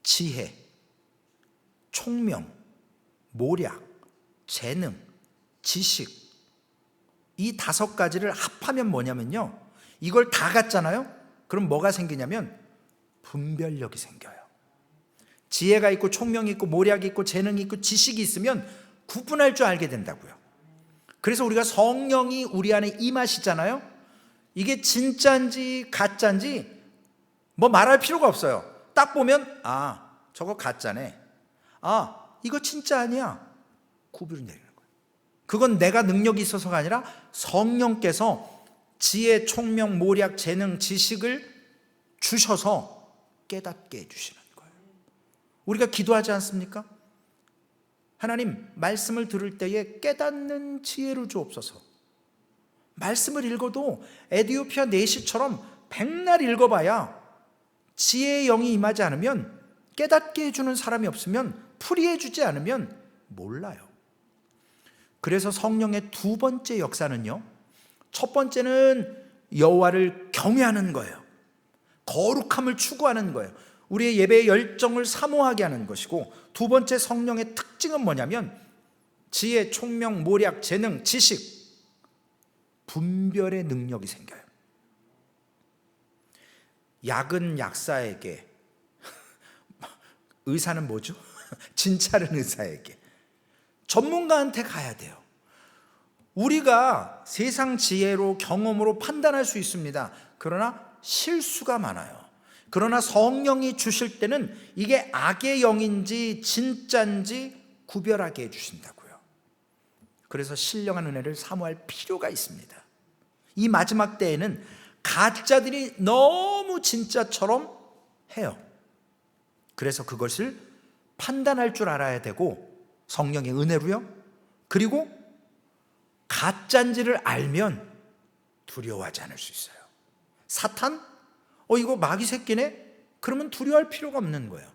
지혜, 총명, 모략, 재능, 지식, 이 5가지를 합하면 뭐냐면요, 이걸 다 갖잖아요. 그럼 뭐가 생기냐면 분별력이 생겨요. 지혜가 있고 총명이 있고 모략이 있고 재능이 있고 지식이 있으면 구분할 줄 알게 된다고요. 그래서 우리가 성령이 우리 안에 임하시잖아요. 이게 진짜인지 가짜인지 뭐 말할 필요가 없어요. 딱 보면 아, 저거 가짜네, 아, 이거 진짜 아니야, 구별을 내리는 거예요. 그건 내가 능력이 있어서가 아니라 성령께서 지혜, 총명, 모략, 재능, 지식을 주셔서 깨닫게 해주시는 거예요. 우리가 기도하지 않습니까? 하나님, 말씀을 들을 때에 깨닫는 지혜를 주옵소서. 말씀을 읽어도 에디오피아 내시처럼 백날 읽어봐야 지혜의 영이 임하지 않으면, 깨닫게 해주는 사람이 없으면, 풀이해 주지 않으면 몰라요. 그래서 성령의 두 번째 역사는요, 첫 번째는 여호와를 경외하는 거예요. 거룩함을 추구하는 거예요. 우리의 예배의 열정을 사모하게 하는 것이고, 두 번째 성령의 특징은 뭐냐면 지혜, 총명, 모략, 재능, 지식, 분별의 능력이 생겨요. 약은 약사에게, 의사는 뭐죠? 진찰은 의사에게, 전문가한테 가야 돼요. 우리가 세상 지혜로, 경험으로 판단할 수 있습니다. 그러나 실수가 많아요. 그러나 성령이 주실 때는 이게 악의 영인지 진짜인지 구별하게 해주신다고요. 그래서 신령한 은혜를 사모할 필요가 있습니다. 이 마지막 때에는 가짜들이 너무 진짜처럼 해요. 그래서 그것을 판단할 줄 알아야 되고, 성령의 은혜로요. 그리고 가짜인지를 알면 두려워하지 않을 수 있어요. 사탄? 이거 마귀 새끼네? 그러면 두려워할 필요가 없는 거예요.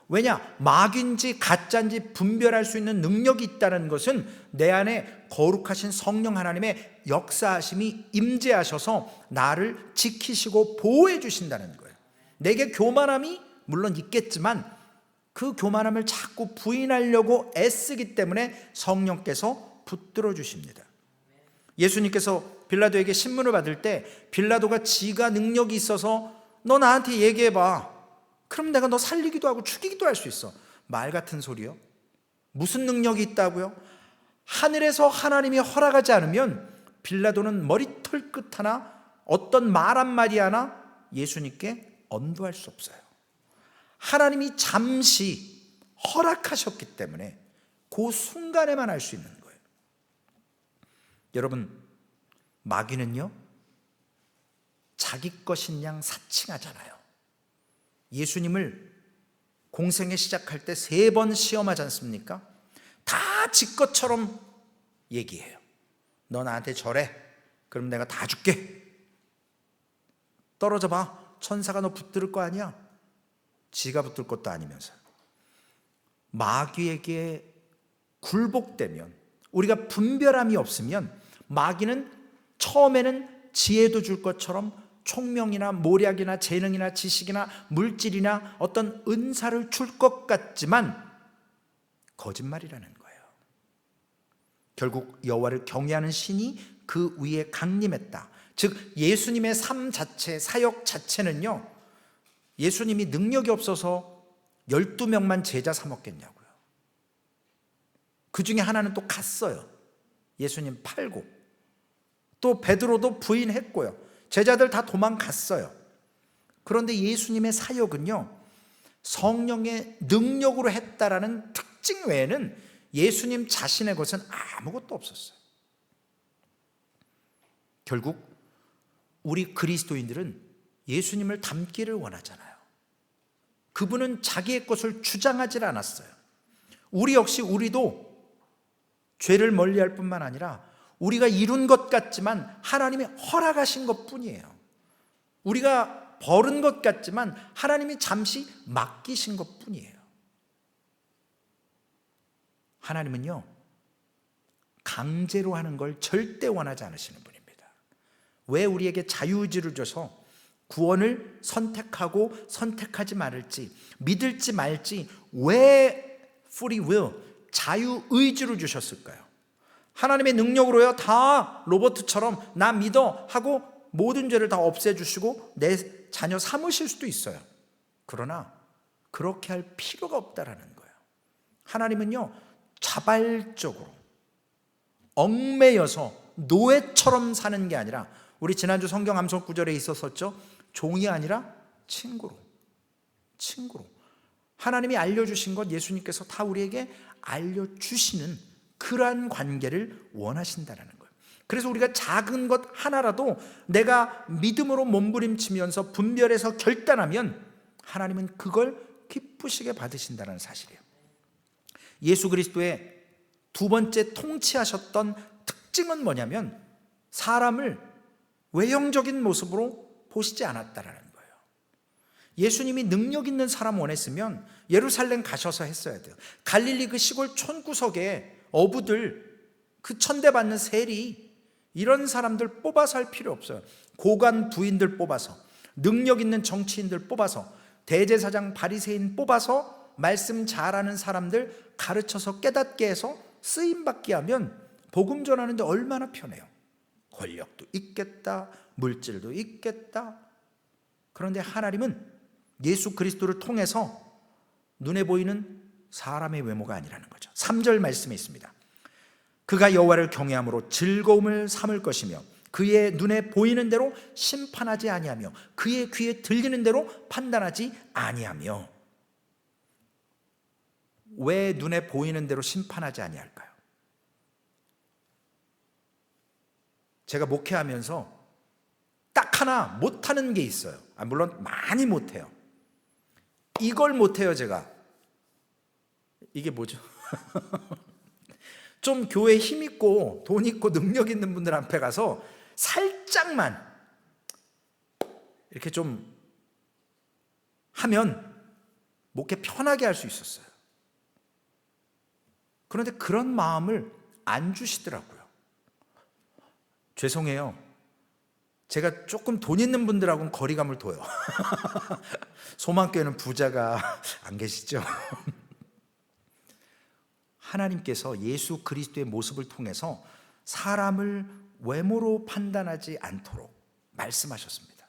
왜냐? 마귀인지 가짜인지 분별할 수 있는 능력이 있다는 것은 내 안에 거룩하신 성령 하나님의 역사하심이 임재하셔서 나를 지키시고 보호해 주신다는 거예요. 내게 교만함이 물론 있겠지만 그 교만함을 자꾸 부인하려고 애쓰기 때문에 성령께서 붙들어 주십니다. 예수님께서 빌라도에게 신문을 받을 때 빌라도가 지가 능력이 있어서 너 나한테 얘기해봐, 그럼 내가 너 살리기도 하고 죽이기도 할 수 있어. 말 같은 소리요. 무슨 능력이 있다고요? 하늘에서 하나님이 허락하지 않으면 빌라도는 머리털 끝 하나, 어떤 말 한마디 하나 예수님께 언도할 수 없어요. 하나님이 잠시 허락하셨기 때문에 그 순간에만 할 수 있는 거예요. 여러분, 마귀는요 자기 것인 양 사칭하잖아요. 예수님을 공생에 시작할 때 3번 시험하지 않습니까? 다 지 것처럼 얘기해요. 너 나한테 절해, 그럼 내가 다 줄게. 떨어져 봐, 천사가 너 붙들 거 아니야. 지가 붙들 것도 아니면서. 마귀에게 굴복되면, 우리가 분별함이 없으면 마귀는 처음에는 지혜도 줄 것처럼 총명이나 모략이나 재능이나 지식이나 물질이나 어떤 은사를 줄 것 같지만 거짓말이라는 거예요. 결국 여호와를 경외하는 신이 그 위에 강림했다. 즉 예수님의 삶 자체, 사역 자체는요, 예수님이 능력이 없어서 12명만 제자 삼았겠냐고요. 그 중에 하나는 또 갔어요. 예수님 팔고. 또 베드로도 부인했고요. 제자들 다 도망갔어요. 그런데 예수님의 사역은요, 성령의 능력으로 했다라는 특징 외에는 예수님 자신의 것은 아무것도 없었어요. 결국 우리 그리스도인들은 예수님을 닮기를 원하잖아요. 그분은 자기의 것을 주장하지 않았어요. 우리 역시 우리도 죄를 멀리할 뿐만 아니라 우리가 이룬 것 같지만 하나님이 허락하신 것뿐이에요. 우리가 벌은 것 같지만 하나님이 잠시 맡기신 것뿐이에요. 하나님은요, 강제로 하는 걸 절대 원하지 않으시는 분입니다. 왜 우리에게 자유의지를 줘서 구원을 선택하고 선택하지 말을지, 믿을지 말지 왜 free will, 자유의지를 주셨을까요? 하나님의 능력으로요, 다 로버트처럼 나 믿어 하고 모든 죄를 다 없애주시고 내 자녀 삼으실 수도 있어요. 그러나 그렇게 할 필요가 없다라는 거예요. 하나님은요, 자발적으로 얽매여서 노예처럼 사는 게 아니라, 우리 지난주 성경 암송 구절에 있었었죠. 종이 아니라 친구로. 하나님이 알려주신 것 예수님께서 다 우리에게 알려주시는 그러한 관계를 원하신다는 거예요. 그래서 우리가 작은 것 하나라도 내가 믿음으로 몸부림치면서 분별해서 결단하면 하나님은 그걸 기쁘시게 받으신다는 사실이에요. 예수 그리스도의 두 번째 통치하셨던 특징은 뭐냐면 사람을 외형적인 모습으로 보시지 않았다라는 거예요. 예수님이 능력 있는 사람 원했으면 예루살렘 가셔서 했어야 돼요. 갈릴리 그 시골 촌구석에 어부들, 그 천대받는 세리, 이런 사람들 뽑아서 할 필요 없어요. 고관 부인들 뽑아서, 능력 있는 정치인들 뽑아서, 대제사장 바리새인 뽑아서 말씀 잘하는 사람들 가르쳐서 깨닫게 해서 쓰임받게 하면 복음 전하는데 얼마나 편해요. 권력도 있겠다, 물질도 있겠다. 그런데 하나님은 예수 그리스도를 통해서 눈에 보이는 사람의 외모가 아니라는 거죠. 3절 말씀에 있습니다. 그가 여호와를 경외함으로 즐거움을 삼을 것이며 그의 눈에 보이는 대로 심판하지 아니하며 그의 귀에 들리는 대로 판단하지 아니하며. 왜 눈에 보이는 대로 심판하지 아니할까요? 제가 목회하면서 딱 하나 못하는 게 있어요. 물론 많이 못해요. 이걸 못해요. 제가. 이게 뭐죠? 좀 교회 힘 있고 돈 있고 능력 있는 분들 앞에 가서 살짝만 이렇게 좀 하면 목회 편하게 할 수 있었어요. 그런데 그런 마음을 안 주시더라고요. 죄송해요. 제가 조금 돈 있는 분들하고는 거리감을 둬요. 소망교회는 부자가 안 계시죠? 하나님께서 예수 그리스도의 모습을 통해서 사람을 외모로 판단하지 않도록 말씀하셨습니다.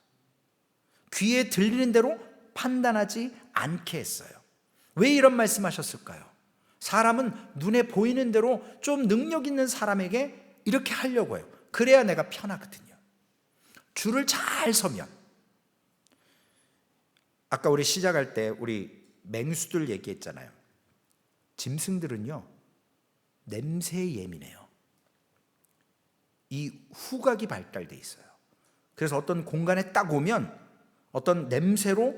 귀에 들리는 대로 판단하지 않게 했어요. 왜 이런 말씀하셨을까요? 사람은 눈에 보이는 대로 좀 능력 있는 사람에게 이렇게 하려고 해요. 그래야 내가 편하거든요. 줄을 잘 서면. 아까 우리 시작할 때 우리 맹수들 얘기했잖아요. 짐승들은요, 냄새에 예민해요. 이 후각이 발달돼 있어요. 그래서 어떤 공간에 딱 오면 어떤 냄새로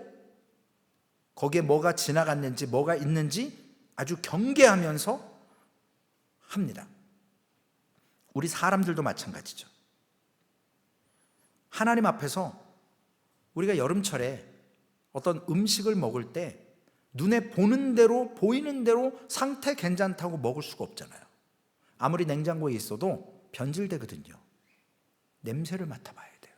거기에 뭐가 지나갔는지 뭐가 있는지 아주 경계하면서 합니다. 우리 사람들도 마찬가지죠. 하나님 앞에서 우리가 여름철에 어떤 음식을 먹을 때 눈에 보는 대로 보이는 대로 상태 괜찮다고 먹을 수가 없잖아요. 아무리 냉장고에 있어도 변질되거든요. 냄새를 맡아봐야 돼요.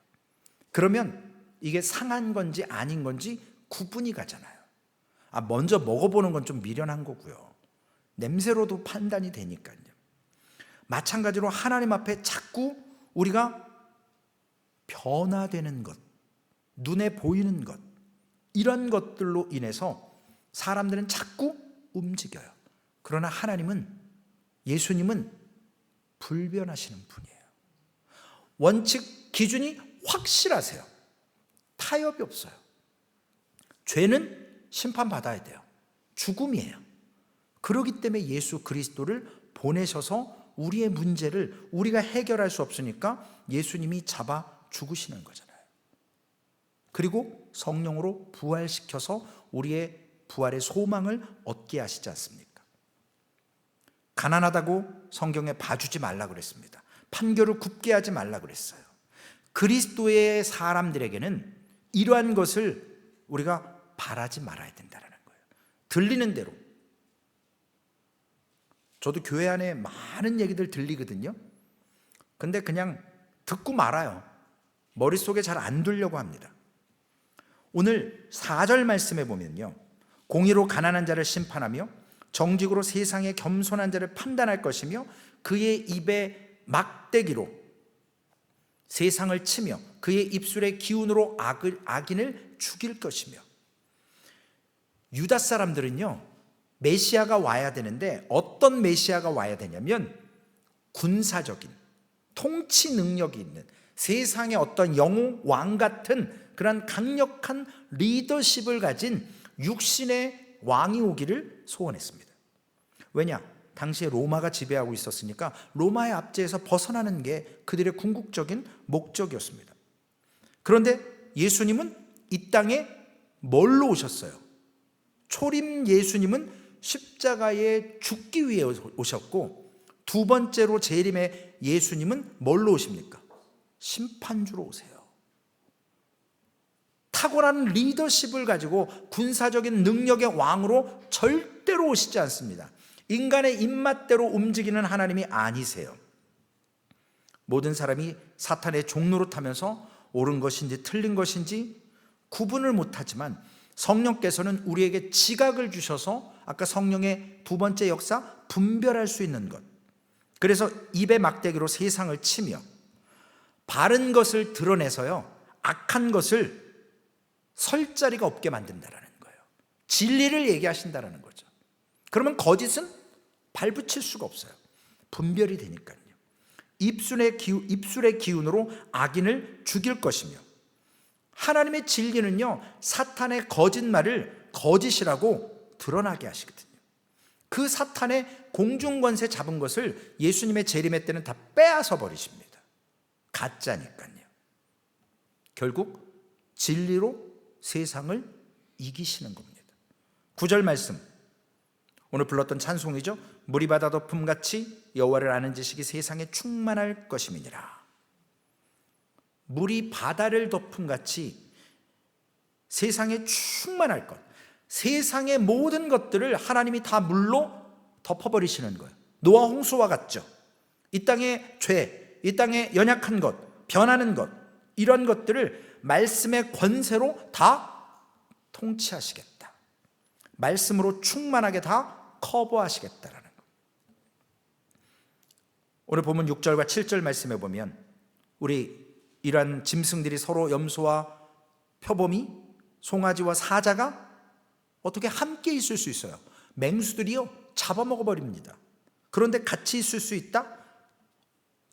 그러면 이게 상한 건지 아닌 건지 구분이 가잖아요. 먼저 먹어보는 건 좀 미련한 거고요. 냄새로도 판단이 되니까요. 마찬가지로 하나님 앞에 자꾸 우리가 변화되는 것, 눈에 보이는 것, 이런 것들로 인해서 사람들은 자꾸 움직여요. 그러나 하나님은, 예수님은 불변하시는 분이에요. 원칙, 기준이 확실하세요. 타협이 없어요. 죄는 심판받아야 돼요. 죽음이에요. 그렇기 때문에 예수 그리스도를 보내셔서 우리의 문제를 우리가 해결할 수 없으니까 예수님이 잡아 죽으시는 거잖아요. 그리고 성령으로 부활시켜서 우리의 부활의 소망을 얻게 하시지 않습니까? 가난하다고 성경에 봐주지 말라 그랬습니다. 판결을 굽게 하지 말라 그랬어요. 그리스도의 사람들에게는 이러한 것을 우리가 바라지 말아야 된다는 거예요. 들리는 대로. 저도 교회 안에 많은 얘기들 들리거든요. 근데 그냥 듣고 말아요. 머릿속에 잘 안 들려고 합니다. 오늘 4절 말씀에 보면요, 공의로 가난한 자를 심판하며 정직으로 세상의 겸손한 자를 판단할 것이며 그의 입에 막대기로 세상을 치며 그의 입술의 기운으로 악인을 죽일 것이며. 유다 사람들은요, 메시아가 와야 되는데 어떤 메시아가 와야 되냐면 군사적인 통치 능력이 있는 세상의 어떤 영웅 왕 같은 그런 강력한 리더십을 가진 육신의 왕이 오기를 소원했습니다. 왜냐? 당시에 로마가 지배하고 있었으니까 로마의 압제에서 벗어나는 게 그들의 궁극적인 목적이었습니다. 그런데 예수님은 이 땅에 뭘로 오셨어요? 초림 예수님은 십자가에 죽기 위해 오셨고, 두 번째로 재림의 예수님은 뭘로 오십니까? 심판주로 오세요. 탁월한 리더십을 가지고 군사적인 능력의 왕으로 절대로 오시지 않습니다. 인간의 입맛대로 움직이는 하나님이 아니세요. 모든 사람이 사탄의 종로로 타면서 옳은 것인지 틀린 것인지 구분을 못하지만 성령께서는 우리에게 지각을 주셔서 아까 성령의 두 번째 역사, 분별할 수 있는 것. 그래서 입의 막대기로 세상을 치며 바른 것을 드러내서요, 악한 것을 설 자리가 없게 만든다라는 거예요. 진리를 얘기하신다라는 거죠. 그러면 거짓은 발붙일 수가 없어요. 분별이 되니까요. 입술의 기운으로 악인을 죽일 것이며, 하나님의 진리는요, 사탄의 거짓말을 거짓이라고 드러나게 하시거든요. 그 사탄의 공중권세 잡은 것을 예수님의 재림의 때는 다 빼앗아 버리십니다. 가짜니까요. 결국 진리로 세상을 이기시는 겁니다. 9절 말씀, 오늘 불렀던 찬송이죠. 물이 바다 덮음같이 여호와를 아는 지식이 세상에 충만할 것임이니라. 물이 바다를 덮음같이 세상에 충만할 것, 세상의 모든 것들을 하나님이 다 물로 덮어버리시는 거예요. 노아 홍수와 같죠. 이 땅의 죄, 이 땅의 연약한 것, 변하는 것, 이런 것들을 말씀의 권세로 다 통치하시겠다. 말씀으로 충만하게 다 커버하시겠다라는 것. 오늘 보면 6절과 7절 말씀에 보면 우리 이러한 짐승들이 서로 염소와 표범이, 송아지와 사자가 어떻게 함께 있을 수 있어요? 맹수들이요, 잡아먹어버립니다. 그런데 같이 있을 수 있다?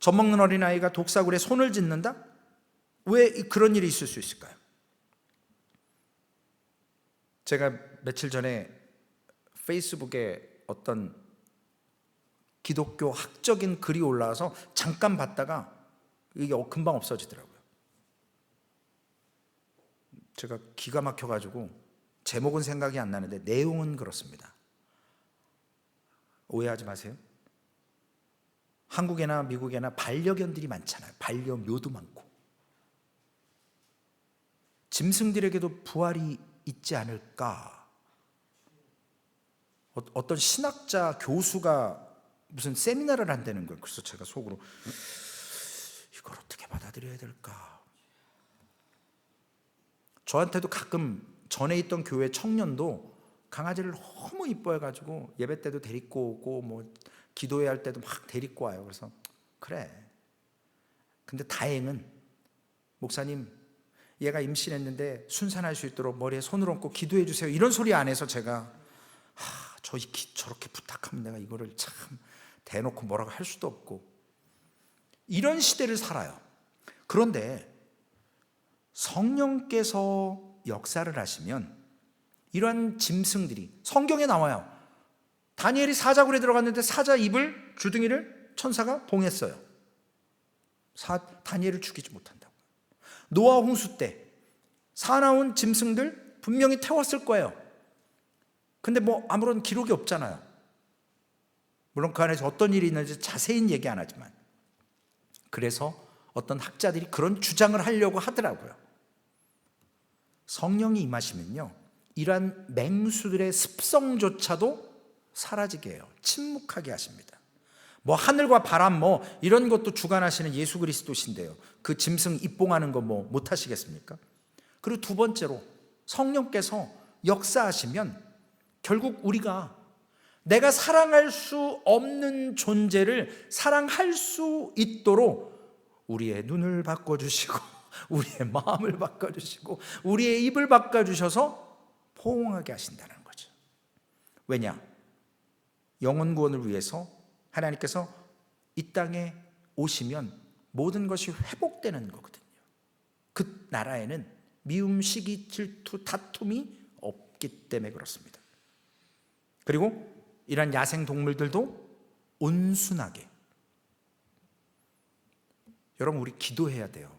젖먹는 어린아이가 독사굴에 손을 짓는다? 왜 그런 일이 있을 수 있을까요? 제가 며칠 전에 페이스북에 어떤 기독교 학적인 글이 올라와서 잠깐 봤다가 이게 금방 없어지더라고요. 제가 기가 막혀가지고 제목은 생각이 안 나는데 내용은 그렇습니다. 오해하지 마세요. 한국에나 미국에나 반려견들이 많잖아요. 반려묘도 많고. 짐승들에게도 부활이 있지 않을까? 어떤 신학자 교수가 무슨 세미나를 한다는 거예요. 그래서 제가 속으로 이걸 어떻게 받아들여야 될까? 저한테도 가끔 전에 있던 교회 청년도 강아지를 너무 이뻐해가지고 예배 때도 데리고 오고 뭐 기도회 할 때도 막 데리고 와요. 그래서 그래. 근데 다행은 목사님, 얘가 임신했는데 순산할 수 있도록 머리에 손을 얹고 기도해 주세요, 이런 소리 안 해서 제가 저렇게 부탁하면 내가 이거를 참 대놓고 뭐라고 할 수도 없고, 이런 시대를 살아요. 그런데 성령께서 역사를 하시면 이러한 짐승들이 성경에 나와요. 다니엘이 사자굴에 들어갔는데 사자 입을, 주둥이를 천사가 봉했어요. 다니엘을 죽이지 못한다고. 노아 홍수 때 사나운 짐승들 분명히 태웠을 거예요. 근데 뭐 아무런 기록이 없잖아요. 물론 그 안에서 어떤 일이 있는지 자세히는 얘기 안 하지만, 그래서 어떤 학자들이 그런 주장을 하려고 하더라고요. 성령이 임하시면요, 이러한 맹수들의 습성조차도 사라지게 해요. 침묵하게 하십니다. 뭐 하늘과 바람 뭐 이런 것도 주관하시는 예수 그리스도신데요, 그 짐승 입봉하는 거 뭐 못하시겠습니까? 그리고 두 번째로 성령께서 역사하시면 결국 우리가 내가 사랑할 수 없는 존재를 사랑할 수 있도록 우리의 눈을 바꿔주시고 우리의 마음을 바꿔주시고 우리의 입을 바꿔주셔서 포옹하게 하신다는 거죠. 왜냐? 영혼 구원을 위해서 하나님께서 이 땅에 오시면 모든 것이 회복되는 거거든요. 그 나라에는 미움, 시기, 질투, 다툼이 없기 때문에 그렇습니다. 그리고 이런 야생 동물들도 온순하게, 여러분 우리 기도해야 돼요.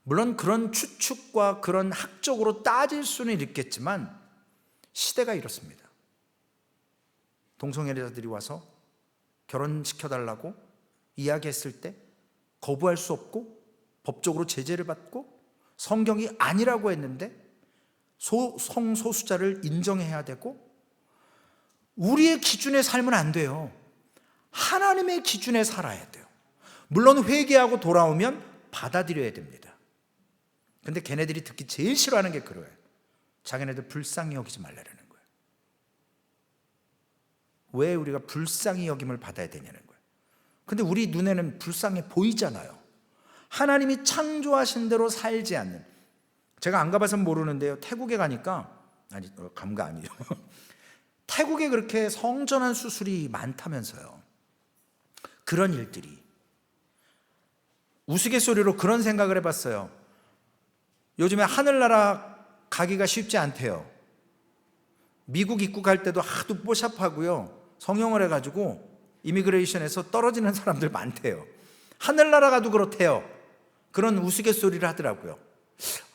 물론 그런 추측과 그런 학적으로 따질 수는 있겠지만 시대가 이렇습니다. 동성애자들이 와서 결혼시켜달라고 이야기했을 때 거부할 수 없고 법적으로 제재를 받고 성경이 아니라고 했는데 성소수자를 인정해야 되고, 우리의 기준에 살면 안 돼요. 하나님의 기준에 살아야 돼요. 물론 회개하고 돌아오면 받아들여야 됩니다. 근데 걔네들이 듣기 제일 싫어하는 게 그거예요. 자기네들 불쌍히 여기지 말라는 거예요. 왜 우리가 불쌍히 여김을 받아야 되냐는 거예요. 근데 우리 눈에는 불쌍해 보이잖아요. 하나님이 창조하신 대로 살지 않는, 제가 안 가봐서 모르는데요, 태국에 가니까, 아니 감가 아니에요. 태국에 그렇게 성전환 수술이 많다면서요. 그런 일들이, 우스갯소리로 그런 생각을 해봤어요. 요즘에 하늘나라 가기가 쉽지 않대요. 미국 입국할 때도 하도 뽀샵하고요, 성형을 해가지고 이미그레이션에서 떨어지는 사람들 많대요. 하늘나라 가도 그렇대요. 그런 우스갯소리를 하더라고요.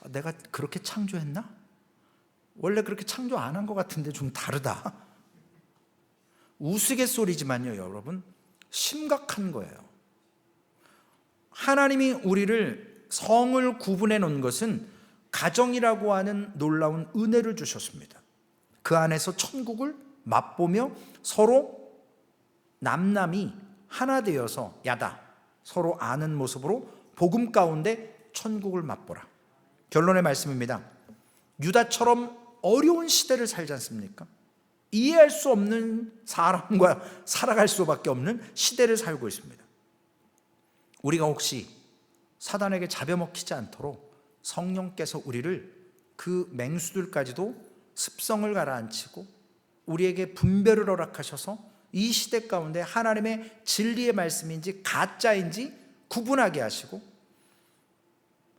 내가 그렇게 창조했나? 원래 그렇게 창조 안 한 것 같은데 좀 다르다. 우스갯소리지만요, 여러분 심각한 거예요. 하나님이 우리를 성을 구분해 놓은 것은 가정이라고 하는 놀라운 은혜를 주셨습니다. 그 안에서 천국을 맛보며 서로 남남이 하나 되어서 야다 서로 아는 모습으로 복음 가운데 천국을 맛보라. 결론의 말씀입니다. 유다처럼 어려운 시대를 살지 않습니까? 이해할 수 없는 사람과 살아갈 수밖에 없는 시대를 살고 있습니다. 우리가 혹시 사단에게 잡혀먹히지 않도록 성령께서 우리를 그 맹수들까지도 습성을 가라앉히고 우리에게 분별을 허락하셔서 이 시대 가운데 하나님의 진리의 말씀인지 가짜인지 구분하게 하시고,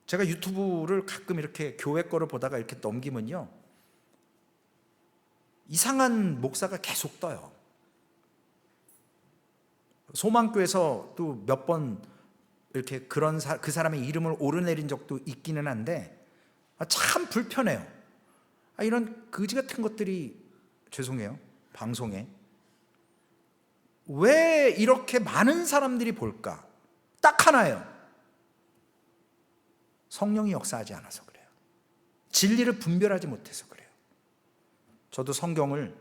제가 유튜브를 가끔 이렇게 교회 거를 보다가 이렇게 넘기면요, 이상한 목사가 계속 떠요. 소망교에서 또 몇 번 이렇게 그 사람의 이름을 오르내린 적도 있기는 한데 참 불편해요. 이런 거지 같은 것들이, 죄송해요, 방송에 왜 이렇게 많은 사람들이 볼까? 딱 하나예요. 성령이 역사하지 않아서 그래요. 진리를 분별하지 못해서 그래요. 저도 성경을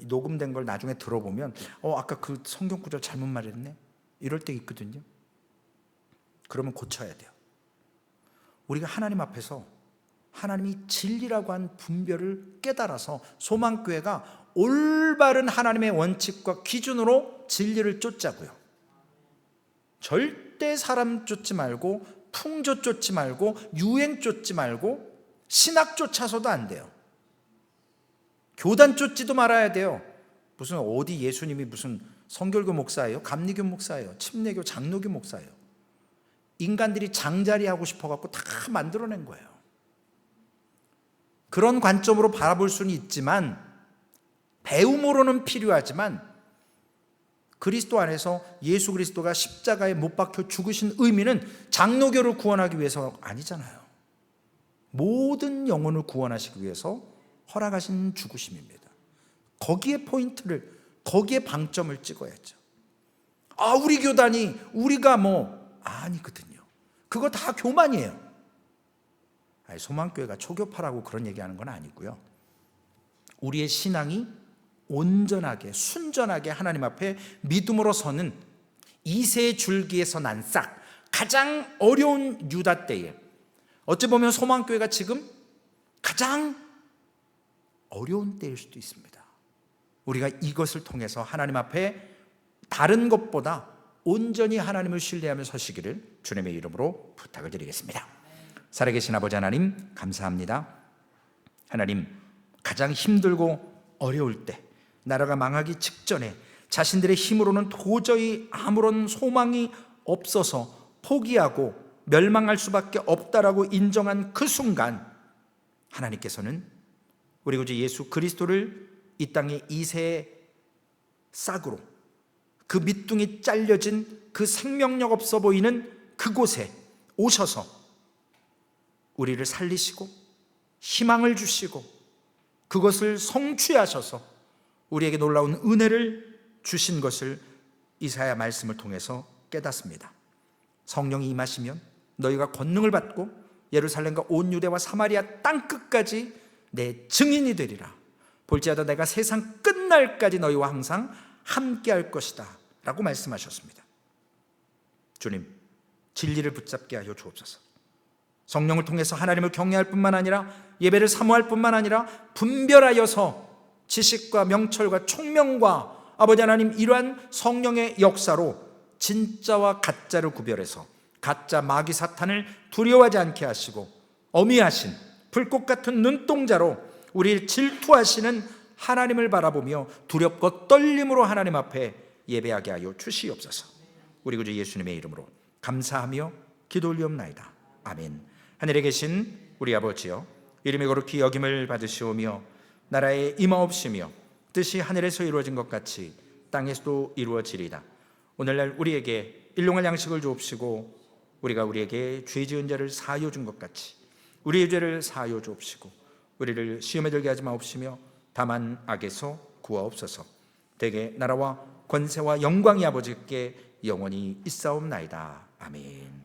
녹음된 걸 나중에 들어보면 아까 그 성경 구절 잘못 말했네, 이럴 때 있거든요. 그러면 고쳐야 돼요. 우리가 하나님 앞에서 하나님이 진리라고 한 분별을 깨달아서 소망교회가 올바른 하나님의 원칙과 기준으로 진리를 쫓자고요. 절대 사람 쫓지 말고, 풍조 쫓지 말고, 유행 쫓지 말고, 신학 쫓아서도 안 돼요. 교단 쫓지도 말아야 돼요. 무슨 어디 예수님이 무슨 성결교 목사예요? 감리교 목사예요? 침례교 장로교 목사예요? 인간들이 장자리 하고 싶어갖고 다 만들어낸 거예요. 그런 관점으로 바라볼 수는 있지만, 배움으로는 필요하지만, 그리스도 안에서 예수 그리스도가 십자가에 못 박혀 죽으신 의미는 장로교를 구원하기 위해서 아니잖아요. 모든 영혼을 구원하시기 위해서 허락하신 죽으심입니다. 거기에 포인트를, 거기에 방점을 찍어야죠. 우리 교단이, 우리가 아니거든요. 그거 다 교만이에요. 소망교회가 초교파라고 그런 얘기하는 건 아니고요. 우리의 신앙이 온전하게, 순전하게 하나님 앞에 믿음으로 서는 이세 줄기에서 난 싹, 가장 어려운 유다 때에, 어찌 보면 소망교회가 지금 가장 어려운 때일 수도 있습니다. 우리가 이것을 통해서 하나님 앞에 다른 것보다 온전히 하나님을 신뢰하며 서시기를 주님의 이름으로 부탁을 드리겠습니다. 살아계신 아버지 하나님, 감사합니다. 하나님, 가장 힘들고 어려울 때, 나라가 망하기 직전에 자신들의 힘으로는 도저히 아무런 소망이 없어서 포기하고 멸망할 수밖에 없다라고 인정한 그 순간, 하나님께서는 우리 구주 예수 그리스도를 이 땅의 이새의 싹으로, 그 밑둥이 잘려진 그 생명력 없어 보이는 그곳에 오셔서 우리를 살리시고 희망을 주시고 그것을 성취하셔서 우리에게 놀라운 은혜를 주신 것을 이사야 말씀을 통해서 깨닫습니다. 성령이 임하시면 너희가 권능을 받고 예루살렘과 온 유대와 사마리아 땅끝까지 내 증인이 되리라. 볼지어다 내가 세상 끝날까지 너희와 항상 함께할 것이다 라고 말씀하셨습니다. 주님, 진리를 붙잡게 하여 주옵소서. 성령을 통해서 하나님을 경외할 뿐만 아니라 예배를 사모할 뿐만 아니라 분별하여서 지식과 명철과 총명과 아버지 하나님, 이러한 성령의 역사로 진짜와 가짜를 구별해서 가짜 마귀 사탄을 두려워하지 않게 하시고 어미하신 불꽃 같은 눈동자로 우리를 질투하시는 하나님을 바라보며 두렵고 떨림으로 하나님 앞에 예배하게 하여 주시옵소서. 우리 구주 예수님의 이름으로 감사하며 기도 올리옵나이다. 아멘. 하늘에 계신 우리 아버지여, 이름이 거룩히 여김을 받으시오며 나라에 임하옵시며 뜻이 하늘에서 이루어진 것 같이 땅에서도 이루어지리다. 오늘날 우리에게 일용할 양식을 주옵시고 우리가 우리에게 죄 지은 자를 사하여 준 것 같이 우리의 죄를 사하여 주옵시고 우리를 시험에 들게 하지 마옵시며 다만 악에서 구하옵소서. 대개 나라와 권세와 영광이 아버지께 영원히 있사옵나이다. 아멘.